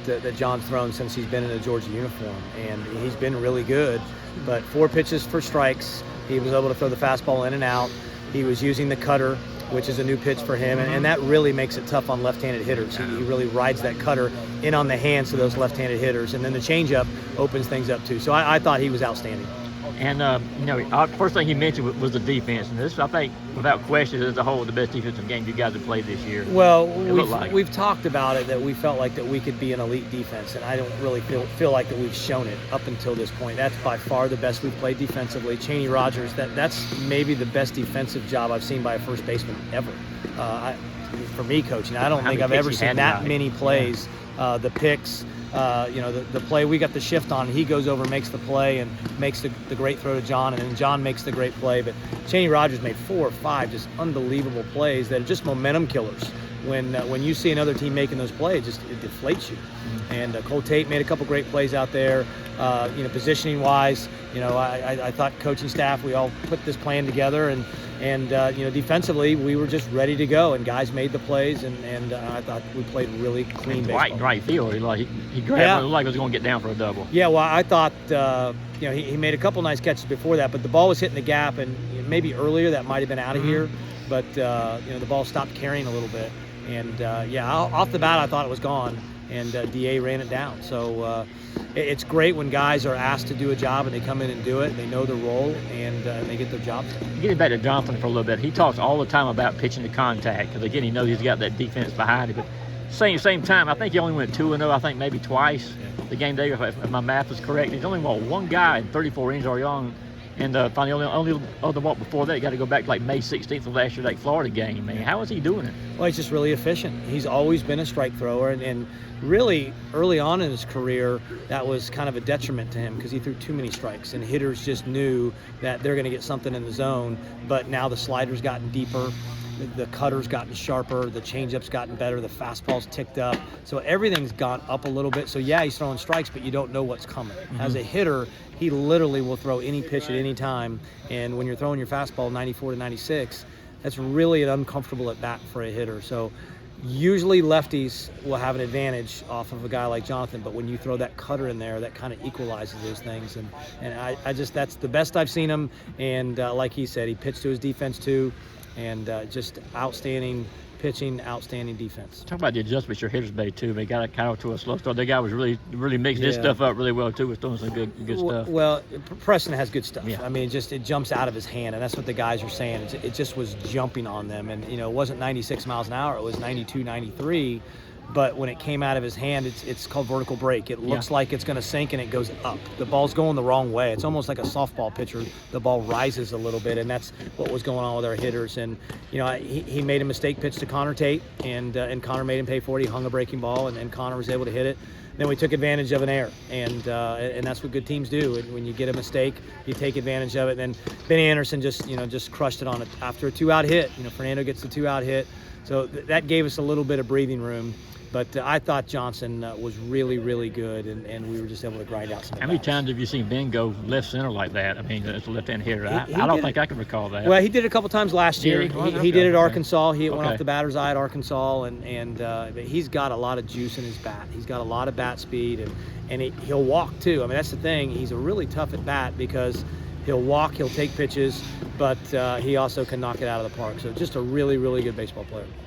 that John's thrown since he's been in a Georgia uniform, and he's been really good. But 4 pitches for strikes. He was able to throw the fastball in and out. He was using the cutter, which is a new pitch for him, and that really makes it tough on left-handed hitters. He really rides that cutter in on the hands of those left-handed hitters, and then the changeup opens things up too. So I thought he was outstanding. And, first thing he mentioned was the defense. And this, I think, without question, as a whole, the best defensive game you guys have played this year. Well, we've talked about it, that we felt like that we could be an elite defense, and I don't really feel like that we've shown it up until this point. That's by far the best we've played defensively. Cheney Rogers, that's maybe the best defensive job I've seen by a first baseman ever. For me, coaching, I don't think I've ever seen that many plays. Yeah. The picks. The play, we got the shift on, he goes over, makes the play, and makes the great throw to John, and then John makes the great play. But Cheney Rogers made 4 or 5 just unbelievable plays that are just momentum killers. When you see another team making those plays, it deflates you. And Cole Tate made a couple great plays out there. Positioning wise, I thought coaching staff, we all put this plan together, and defensively we were just ready to go, and guys made the plays, and I thought we played really clean baseball. Right field, he grabbed it like it was going to get down for a double. Yeah, well, I thought he made a couple nice catches before that, but the ball was hitting the gap, and maybe earlier that might have been out of here, but the ball stopped carrying a little bit, and off the bat I thought it was gone, and DA ran it down. So it's great when guys are asked to do a job and they come in and do it, and they know their role, and they get their job done. Getting back to Jonathan for a little bit, he talks all the time about pitching to contact, because again, he knows he's got that defense behind him. But same time, I think he only went 2-0, I think maybe twice. Yeah. The game day, if my math is correct, he's only one guy in 34 innings already on. And finally, only other walk before that, you got to go back to like May 16th of last year, that Florida game. Man, how is he doing it? Well, he's just really efficient. He's always been a strike thrower, and really early on in his career, that was kind of a detriment to him because he threw too many strikes, and hitters just knew that they're going to get something in the zone. But now the slider's gotten deeper, the cutter's gotten sharper, the changeup's gotten better, the fastball's ticked up. So everything's gone up a little bit. So yeah, he's throwing strikes, but you don't know what's coming. As a hitter, he literally will throw any pitch at any time. And when you're throwing your fastball 94 to 96, that's really an uncomfortable at bat for a hitter. So usually lefties will have an advantage off of a guy like Jonathan, but when you throw that cutter in there, that kind of equalizes those things. And I just, that's the best I've seen him. And like he said, he pitched to his defense too. And just outstanding pitching, outstanding defense. Talk about the adjustments your hitters made too. They got it kind of to a slow start. That guy was really mixing his stuff up really well too. Was throwing some good stuff. Well, Preston has good stuff. Yeah. I mean, it jumps out of his hand, and that's what the guys are saying. It just was jumping on them, and it wasn't 96 miles an hour. It was 92, 93. But when it came out of his hand, it's called vertical break. It looks like it's going to sink, and it goes up. The ball's going the wrong way. It's almost like a softball pitcher. The ball rises a little bit, and that's what was going on with our hitters. And he made a mistake pitch to Connor Tate, and Connor made him pay for it. He hung a breaking ball, and Connor was able to hit it. Then we took advantage of an error, and that's what good teams do. When you get a mistake, you take advantage of it. And then Benny Anderson just crushed it on it after a 2-out hit. Fernando gets the 2-out hit, so that gave us a little bit of breathing room. But I thought Johnson was really, really good, and we were just able to grind out some. How many times have you seen Ben go left center like that? I mean, as a left-hand hitter, I don't think I can recall that. Well, he did it a couple times last year. He did it at Arkansas. He went off the batter's eye at Arkansas, and he's got a lot of juice in his bat. He's got a lot of bat speed, and he'll walk too. I mean, that's the thing. He's a really tough at bat because he'll walk, he'll take pitches, but he also can knock it out of the park. So just a really, really good baseball player.